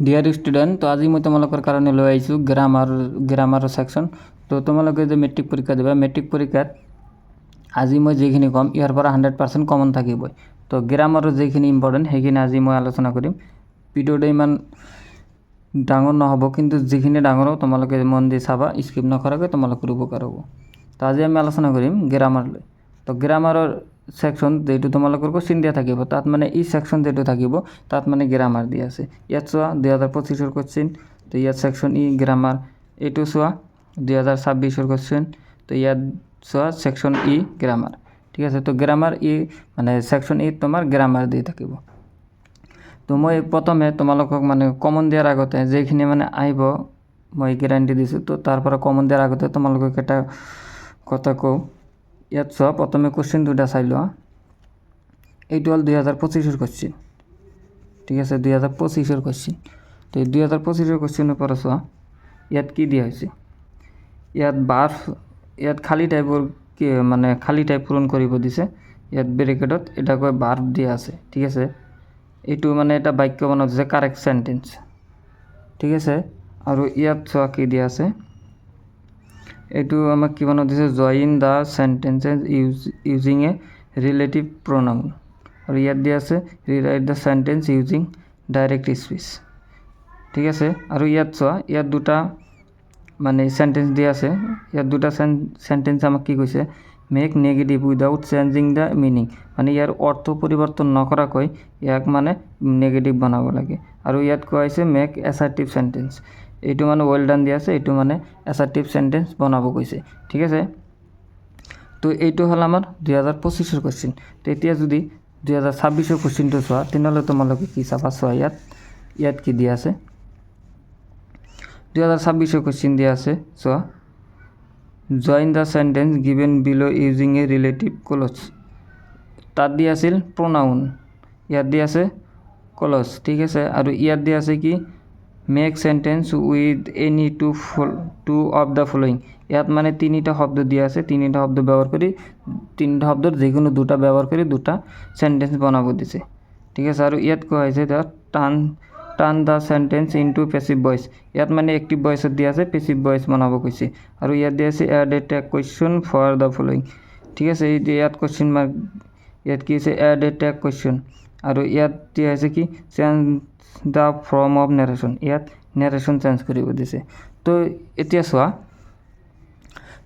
Dear student, তো আজি মই তোমালোকৰ কাৰণে লৈ আহিছোঁ গ্ৰামাৰৰ ছেকশ্যন। তো তোমালোকে যে মেট্ৰিক পৰীক্ষা দিবা, মেট্ৰিক পৰীক্ষাত আজি মই যিখিনি ক'ম ইয়াৰ পৰা 100% কমন থাকিবই। তো গ্ৰামাৰৰ যিখিনি ইম্পৰ্টেণ্ট সেইখিনি আজি মই আলোচনা কৰিম। ভিডিঅ'টো ইমান ডাঙৰ নহ'ব, কিন্তু যিখিনি ডাঙৰ হ'ব তোমালোকে মন দি চাবা, স্কিপ নকৰাকৈ তোমালোকৰ উপকাৰ হ'ব। তো আজি আমি আলোচনা কৰিম গ্ৰামাৰলৈ। তো গ্ৰামাৰৰ ছেকশ্যন যেটো তোমালোকৰ কোশ্চিন দিয়া থাকিব, তাত মানে এই ছেকশ্যন যেটো থাকিব তাত মানে গ্ৰামাৰ দিয়া আছে। ইয়াত চোৱা 2025 কোশ্চিন, তো ইয়াত ছেকশ্যন ই গ্ৰামাৰ। এইটো চোৱা 2026 কোশ্চিন, তো ইয়াত চোৱা ছেকশ্যন ই গ্ৰামাৰ। ঠিক আছে, তো গ্ৰামাৰ ই মানে ছেকশ্যন ই তোমাৰ গ্ৰামাৰ দি থাকিব। তো মই প্ৰথমে তোমালোকক মানে কমন দিয়াৰ আগতে যিখিনি মানে আহিব মই গ্যাৰাণ্টি দিছোঁ, তো তাৰ পৰা কমন দিয়াৰ আগতে তোমালোকক এটা কথা কওঁ। ইয়াত চোৱা প্ৰথমে কোশ্চিন দুটা চাই লোৱা। এইটো হ'ল 2025 কোশ্চিন। ঠিক আছে, 2025 কোশ্চিন। তো 2025 কোশ্চিনৰ পৰা চোৱা ইয়াত কি দিয়া হৈছে। ইয়াত খালী টাইপৰ কি মানে খালী টাইপ পূৰণ কৰিব দিছে। ইয়াত ব্ৰেকেটত এটা কয় ভাৰ্ব দিয়া আছে। ঠিক আছে, এইটো মানে এটা বাক্য বনাব দিছে, কাৰেক্ট সেন্টেন্স। ঠিক আছে, আৰু ইয়াত চোৱা কি দিয়া আছে, এইটো আমাক কি বনাব দিছে, join the sentences using a relative pronoun. আৰু ইয়াত দিয়া আছে rewrite the sentence using direct speech. ঠিক আছে, আৰু ইয়াত চোৱা ইয়াত দুটা মানে সেন্টেন্স দিয়া আছে। ইয়াত দুটা সেন্টেন্স আমাক কি কৈছে, make negative without changing the meaning, মানে ইয়াৰ অৰ্থ পৰিৱৰ্তন নকৰাকৈ ইয়াক মানে নেগেটিভ বনাব লাগে। আৰু ইয়াত কোৱা হৈছে মেক এছাৰ্টিভ সেন্টেন্স, এইটো মানে ৱেল ডান দিয়া আছে, এইটো মানে এছাৰ্টিভ সেন্টেন্স বনাব কৈছে। ঠিক আছে, তো এইটো হ'ল আমাৰ 2025 কোশ্চিন। তো এতিয়া যদি 2026 কোশ্চিনটো চোৱা, তেনেহ'লে তোমালোকে কি চাবা, চোৱা ইয়াত কি দিয়া আছে। 2026 কোশ্চিন দিয়া আছে, চোৱা জইন দ্য সেন্টেন্স গিভেন বিলো ইউজিং এ রিলেটিভ ক্লজ। তাত দিয়া আছিল প্রোনাউন, ইয়াত দিয়া আছে ক্লজ। ঠিক আছে, আৰু ইয়াত দিয়া আছে কি make sentence with any two of the following. ইয়াত মানে তিনিটা শব্দ দিয়া আছে, তিনিটা শব্দ ব্যবহার কৰি তিনিটা শব্দৰ যিকোনো দুটা ব্যবহাৰ কৰি দুটা সেন্টেন্স বনাব দিছে। ঠিক আছে, আৰু ইয়াত কোৱা হৈছে turn the sentence into passive voice. ইয়াত মানে এক্টিভ ভয়েসত দিয়া আছে, পেসিভ ভয়েস বনাব কৈছে। আৰু ইয়াত দিয়া আছে add a tag question for the following. ঠিক আছে, ইয়াত কোয়েশ্চন মাৰ্ক, ইয়াত কি আছে এড এ ট্যাগ কোয়েশ্চন। আৰু ইয়াত দিয়া আছে কি change the form of narration, ইয়াত নেৰেশ্যন চেঞ্জ কৰিব দিছে। তো এতিয়া চোৱা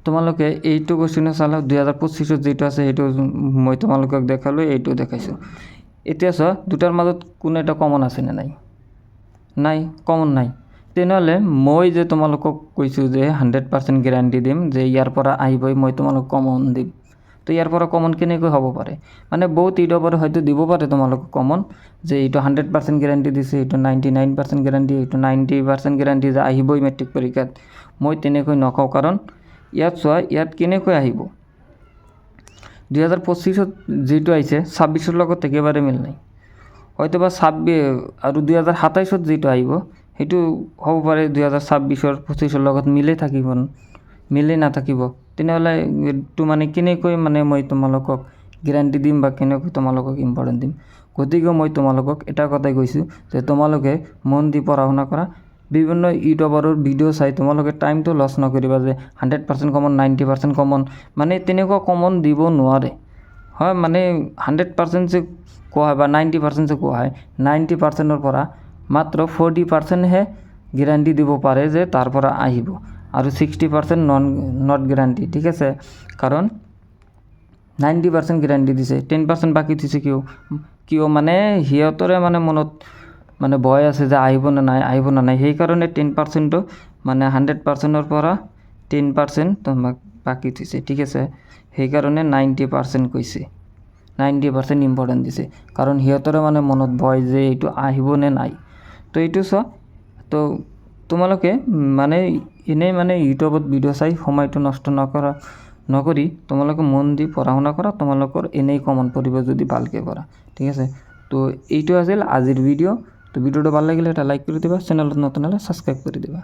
তোমালোকে এইটো কোশ্চিন চালা, 2025 যেটো আছে সেইটো মই তোমালোকক দেখালো, এইটো দেখাইছোঁ। এতিয়া চোৱা দুটাৰ মাজত কোনো এটা কমন আছে নে নাই, কমন নাই। তেনেহ'লে মই যে তোমালোকক কৈছোঁ যে 100% গ্যাৰাণ্টি দিম যে ইয়াৰ পৰা আহিবই, মই তোমালোকক কমন দিম। তো ইয়াৰ পৰা কমন কেনেকৈ হ'ব পাৰে, মানে বহুত ইউটিউবৰ পৰা হয়তো দিব পাৰে তোমালোকক কমন, যে এইটো 100% গ্যাৰাণ্টি দিছে, এইটো 99% গ্যাৰাণ্টি, এইটো 90% গ্যাৰাণ্টি যে আহিবই মেট্ৰিক পৰীক্ষাত। মই তেনেকৈ নকওঁ, কাৰণ ইয়াত চোৱা ইয়াত কেনেকৈ আহিব। 2025 যিটো আহিছে 26 লগত একেবাৰে মিল নাই, হয়তো বা 26 আৰু 2027 যিটো আহিব সেইটো হ'ব পাৰে 2026-25 লগত মিলে নাথাকিব। তেনেহ'লে এইটো মানে কেনেকৈ মানে মই তোমালোকক গ্যাৰাণ্টি দিম বা কেনেকৈ তোমালোকক ইম্পৰ্টেণ্ট দিম। গতিকে মই তোমালোকক এটা কথাই কৈছোঁ যে তোমালোকে মন দি পঢ়া শুনা কৰা। বিভিন্ন ইউটিউবাৰৰ ভিডিঅ' চাই তোমালোকে টাইমটো লছ নকৰিবা যে 100% কমন, 90% কমন, মানে তেনেকুৱা কমন দিব নোৱাৰে। হয়, মানে 100% যে কোৱা হয় বা 90% যে কোৱা হয়, 90%ৰ পৰা মাত্ৰ 40%হে গ্যাৰাণ্টি দিব পাৰে যে তাৰ পৰা আহিব, আৰু 60% নট গ্যাৰাণ্টি। ঠিক আছে, কাৰণ 90% গ্যাৰাণ্টি দিছে, 10% বাকী দিছে কিয় মানে সিহঁতৰে মানে মনত মানে ভয় আছে যে আহিব না নাই, সেইকাৰণে 10%টো মানে 100%ৰ পৰা 10% তোমাক বাকী থৈছে। ঠিক আছে, সেইকাৰণে 90% কৈছে, 90% ইম্পৰ্টেণ্ট দিছে, কাৰণ সিহঁতৰে মানে মনত ভয় যে এইটো আহিব নে নাই। তো এইটো চোৱা, তো তোমালোকে মানে এনেই মানে ইউটিউবত ভিডিঅ' চাই সময়টো নষ্ট নকৰি তোমালোকে মন দি পঢ়া শুনা কৰা, তোমালোকৰ এনেই কমন পৰিব যদি ভালকৈ কৰা। ঠিক আছে, তো এইটো আছিল আজিৰ ভিডিঅ'। তো ভিডিঅ'টো ভাল লাগিলে এটা লাইক কৰি দিবা, চেনেলত নতুন হ'লে ছাবস্ক্ৰাইব কৰি দিবা।